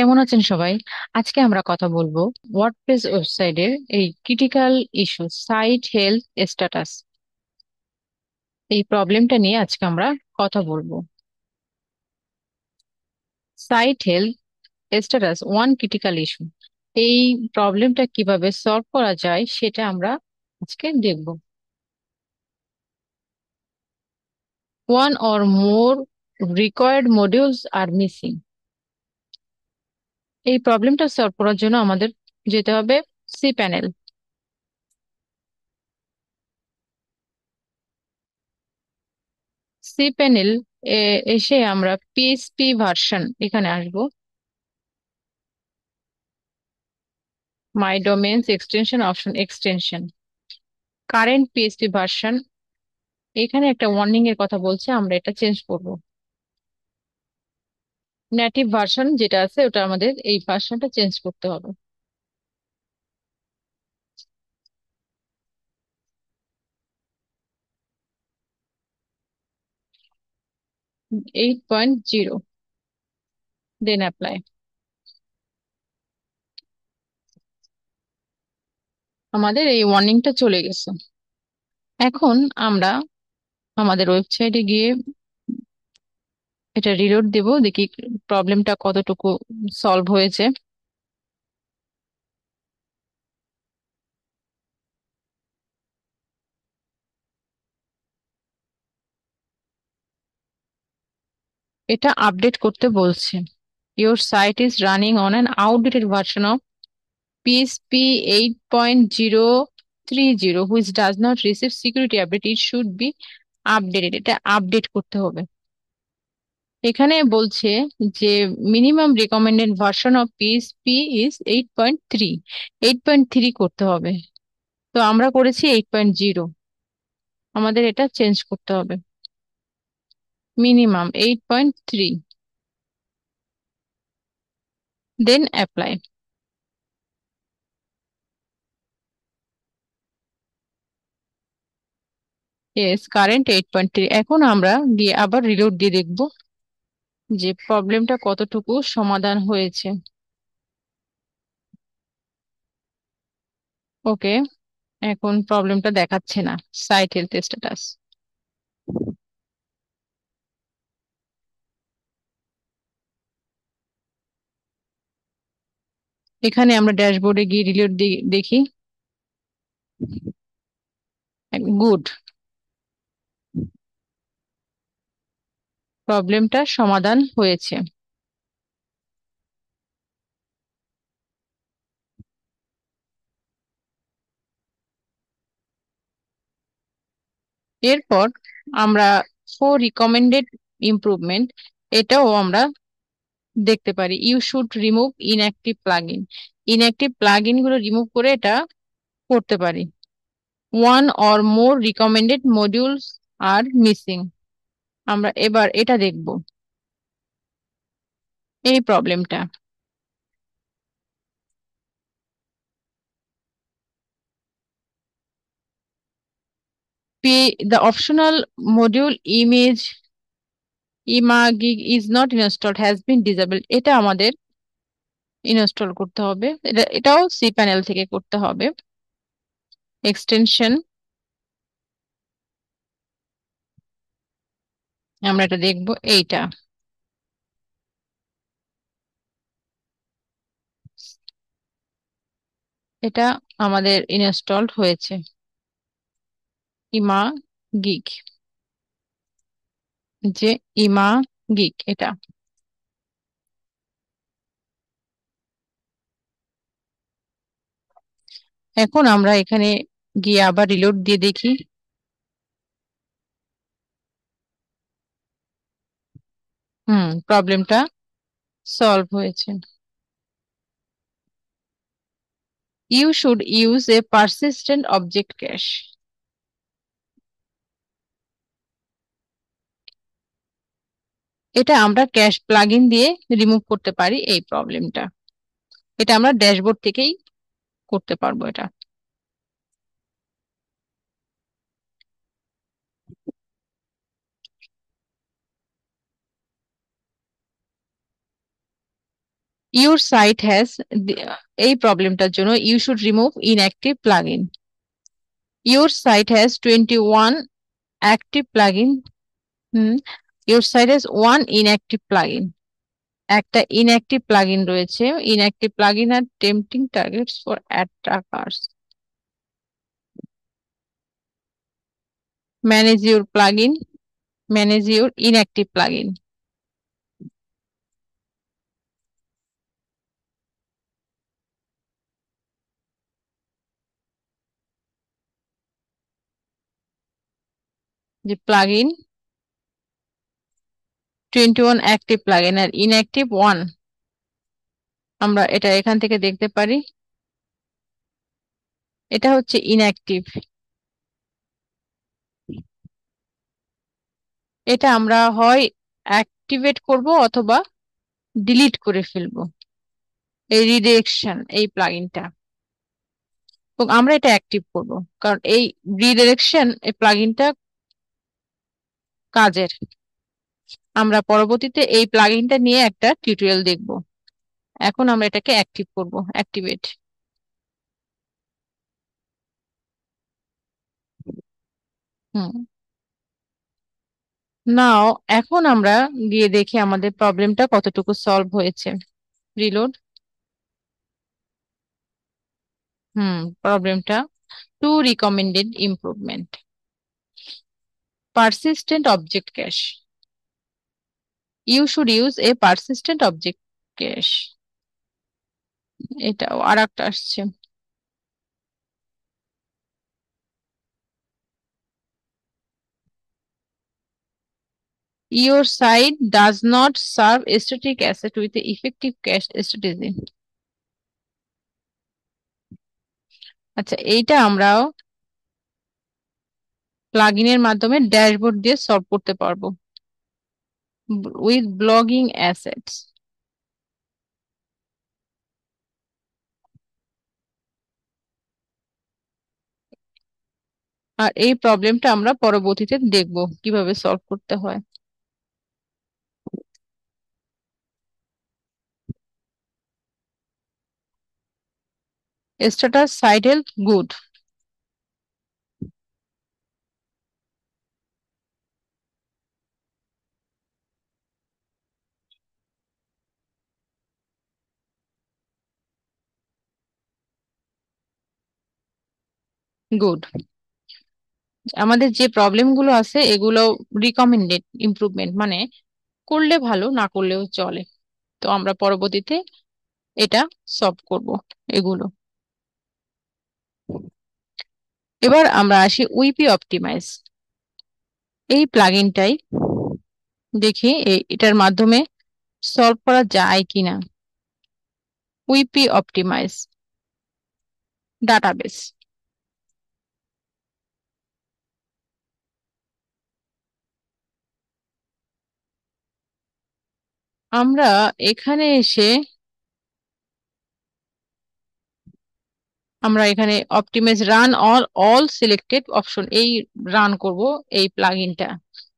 কেমন আছেন সবাই? আজকে আমরা কথা বলবো ওয়ার্ডপ্রেস ওয়েবসাইটের এই critical issue site health status, এই প্রবলেমটা নিয়ে আজকে আমরা কথা বলবো। Site health status one critical issue, এই প্রবলেমটা কিভাবে সলভ করা যায় সেটা আমরা আজকে দেখব। One or more required modules are missing, এই প্রবলেমটা সলভ করার জন্য আমাদের যেতে হবে সি প্যানেল। সি প্যানেল এসে আমরা পিএইচপি ভার্সন এখানে আসবো। My domains extension option, extension current PHP version, এখানে একটা ওয়ার্নিং এর কথা বলছে, আমরা এটা চেঞ্জ করব। নেটিভ ভার্সন যেটা আছে ওটা আমাদের এই ভার্সনটা চেঞ্জ করতে হবে। 8.0, দেন অ্যাপ্লাই। আমাদের এই ওয়ার্নিংটা চলে গেছে। এখন আমরা আমাদের ওয়েবসাইটে গিয়ে এটা রিলোড দেব, দেখি প্রবলেমটা কতটুকু সলভ হয়েছে। এটা আপডেট করতে বলছে। Your site is running on an outdated version of PHP 8.030, which does not receive security update. It should be updated. এটা আপডেট করতে হবে। এখানে বলছে যে minimum recommended version of PHP is 8.3, 8.3 করতে হবে। তো আমরা করেছি 8.0, আমাদের এটা চেঞ্জ করতে হবে। Minimum 8.3, then apply. Yes, current 8.3। এখন আমরা গিয়ে আবার রিলোড দিয়ে দেখবো যে প্রবলেমটা কতটুকু সমাধান হয়েছে। ওকে, এখন প্রবলেমটা দেখাচ্ছে না সাইট হেলথ স্ট্যাটাস। এখানে আমরা ড্যাশবোর্ডে গিয়ে রিলোড দেখি। গুড, প্রবলেমটা সমাধান হয়েছে। এরপর আমরা ফোর রিকমেন্ডেড ইমপ্রুভমেন্ট, এটাও আমরা দেখতে পারি। You should remove inactive plugin, inactive plugin গুলো রিমুভ করে এটা করতে পারি। One or more recommended modules are missing, আমরা এবার এটা দেখব এই প্রবলেমটা। The optional module image imagig is not installed, has been disabled, এটা আমাদের ইনস্টল করতে হবে। এটাও সি প্যানেল থেকে করতে হবে। এক্সটেনশন, আমরা এটা দেখবো এইটা। এটা আমাদের ইনস্টলড হয়েছে, ইমা গিগ, যে ইমা গিগ এটা। এখন আমরা এখানে গিয়ে আবার রিলোড দিয়ে দেখি। প্রবলেমটা সলভ হয়েছে। You should use a persistent object cache, এটা আমরা ক্যাশ প্লাগইন দিয়ে রিমুভ করতে পারি এই প্রবলেমটা। এটা আমরা ড্যাশবোর্ড থেকেই করতে পারবো এটা। ইউর সাইট হ্যাজ, এই প্রবলেমটার জন্য you should remove inactive plugin. Your site has 21 active plugin. Hmm, your site has one inactive plugin, একটা ইনঅ্যাক্টিভ প্লাগইন রয়েছে। Inactive plugin are tempting targets for attackers. Manage your plugin, manage your inactive plugin. যে plugin 21 active plugin আর inactive 1, আমরা এটা এখান থেকে দেখতে পারি। এটা হচ্ছে ইনঅ্যাক্টিভ, এটা আমরা হয় অ্যাক্টিভেট করব অথবা ডিলিট করে ফেলবো, এই রিডিরেকশন এই প্লাগইনটা। এবং আমরা এটা অ্যাক্টিভ করব, কারণ এই রিডিরেকশন এই প্লাগইনটা কাজের। আমরা পরবর্তীতে এই প্লাগইনটা নিয়ে একটা টিউটোরিয়াল দেখব। এখন আমরা এটাকে অ্যাক্টিভ করব, অ্যাক্টিভেট। হুম, নাও এখন আমরা গিয়ে দেখি আমাদের প্রবলেমটা কতটুকু সলভ হয়েছে। রিলোড। প্রবলেমটা two recommended improvement, persistent object cache. You should use a persistent object cache. এটাও আর একটা আসছে। Your site does not serve static asset with effective cache strategy. আচ্ছা, এইটা আমরাও প্লাগইনের মাধ্যমে ড্যাশবোর্ড দিয়ে সলভ করতে পারবো উইথ ব্লগিং অ্যাসেটস। আর এই প্রবলেমটা আমরা পরবর্তীতে দেখব কিভাবে সলভ করতে হয়। Status site health good. Good. আমাদের যে প্রবলেম গুলো আছে এগুলো রিকমেন্ডেড ইমপ্রুভমেন্ট, মানে করলে ভালো, না করলেও চলে। তো আমরা পরবর্তীতে এটা সলভ করব এগুলো। এবার আমরা আসি উইপি অপটিমাইজ এই প্লাগইনটাই, দেখি এটার মাধ্যমে সলভ করা যায় কিনা। উইপি অপটিমাইজ ডাটাবেস। আমরা এখানে এসে আমরা এখানে optimize run all all selected option, এই রান করব এই প্লাগইনটা।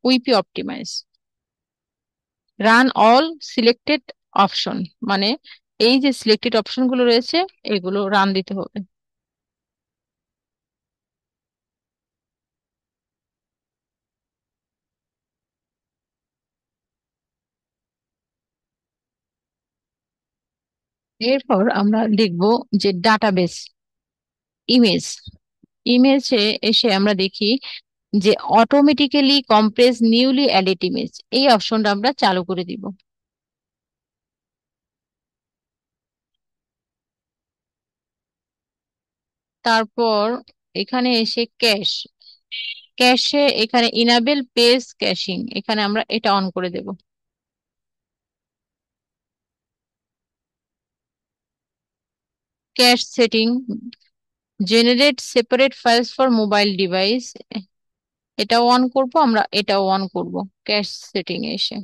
উইপি optimize run all selected option, মানে এই যে সিলেক্টেড অপশন গুলো রয়েছে এগুলো রান দিতে হবে। এরপর আমরা দেখব যে ডাটাবেস ইমেজ। ইমেজে এসে আমরা দেখি যে automatically compress newly added image, এই অপশনটা আমরা চালু করে দিব। তারপর এখানে এসে ক্যাশ, ক্যাশে এখানে ইনাবেল পেজ ক্যাশিং, এখানে আমরা এটা অন করে দেব। Cache setting generate separate files for mobile device, এটাও অন করব আমরা, এটাও অন করব ক্যাশ সেটিং এসে।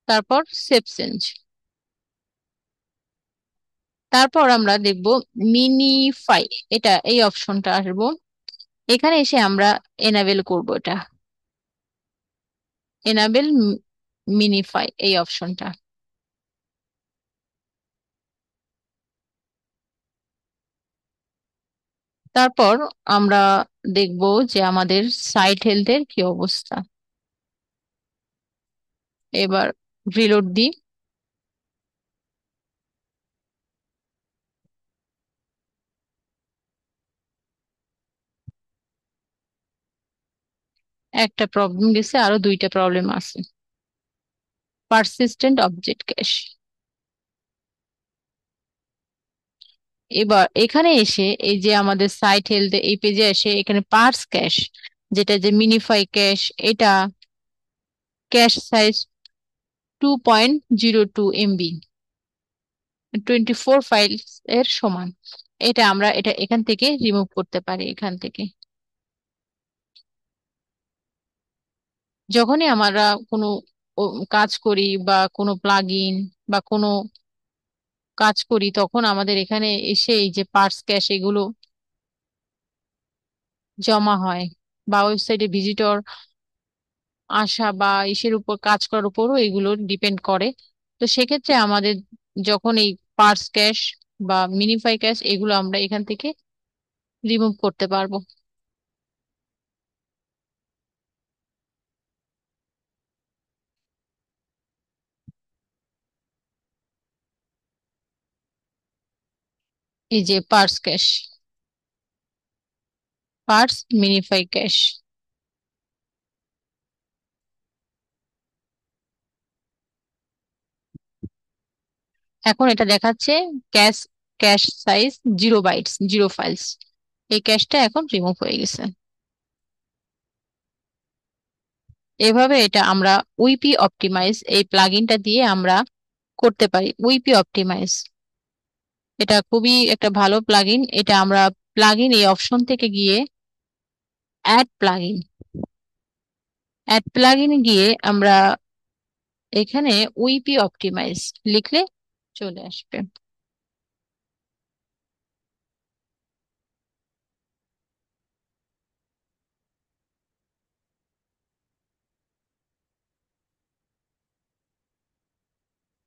তারপর সেভ চেঞ্জ। তারপর আমরা দেখব মিনিফাই, এটা এই অপশনটা আসবো। এখানে এসে আমরা এনাবেল করব এটা। এনাবেল মিনিফাই এই অপশনটা। তারপর আমরা দেখব যে আমাদের সাইট হেলথের কি অবস্থা। এবার রিলোড দিই। একটা প্রবলেম গেছে, আরো দুইটা প্রবলেম আছে। Persistent object cash. এবার এখানে এসে এই যে আমাদের সাইট হেলথ এই পেজে এসে এখানে পার্স ক্যাশ, যেটা যে মিনিফাই ক্যাশ, এটা ক্যাশ সাইজ 2.02 MB, 24 ফাইলস এর সমান। এটা আমরা এখান থেকে রিমুভ করতে পারি এখান থেকে। যখনই আমরা কোনো কাজ করি বা কোনো প্লাগ ইন বা কোনো কাজ করি, তখন আমাদের এখানে এসে এই যে পার্স ক্যাশ এগুলো জমা হয়, বা ওয়েবসাইটে ভিজিটর আসা বা ইসের উপর কাজ করার উপরও এগুলো ডিপেন্ড করে। তো সেক্ষেত্রে আমাদের যখন এই পার্স ক্যাশ বা মিনিফাই ক্যাশ এগুলো আমরা এখান থেকে রিমুভ করতে পারবো। এই যে purge cache, purge minify cache. এখন এটা দেখাচ্ছে cache, cache size 0 bytes, 0 files. এই ক্যাশটা এখন রিমুভ হয়ে গেছে। এভাবে এটা আমরা উইপি অপটিমাইজ এই প্লাগইনটা দিয়ে আমরা করতে পারি। উইপি অপটিমাইজ এটা খুবই একটা ভালো প্লাগইন। এটা আমরা প্লাগইন এই অপশন থেকে গিয়ে অ্যাড প্লাগইন, অ্যাড প্লাগইনে গিয়ে আমরা এখানে উইপি অপটিমাইজ লিখলে চলে আসবে।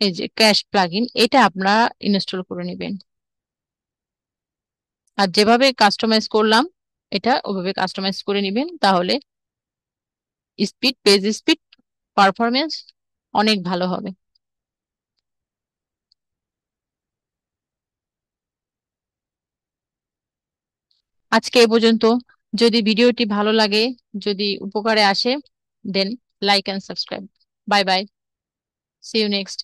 এই যে ক্যাশ প্লাগইন, এটা আপনারা ইনস্টল করে নেবেন। আর যেভাবে কাস্টমাইজ করলাম এটা ওভাবে কাস্টমাইজ করে নেবেন, তাহলে স্পিড, পেজ স্পিড, পারফরমেন্স অনেক ভালো হবে। আজকে এ পর্যন্ত। যদি ভিডিওটি ভালো লাগে, যদি উপকারে আসে, then like and subscribe. Bye bye, see you next.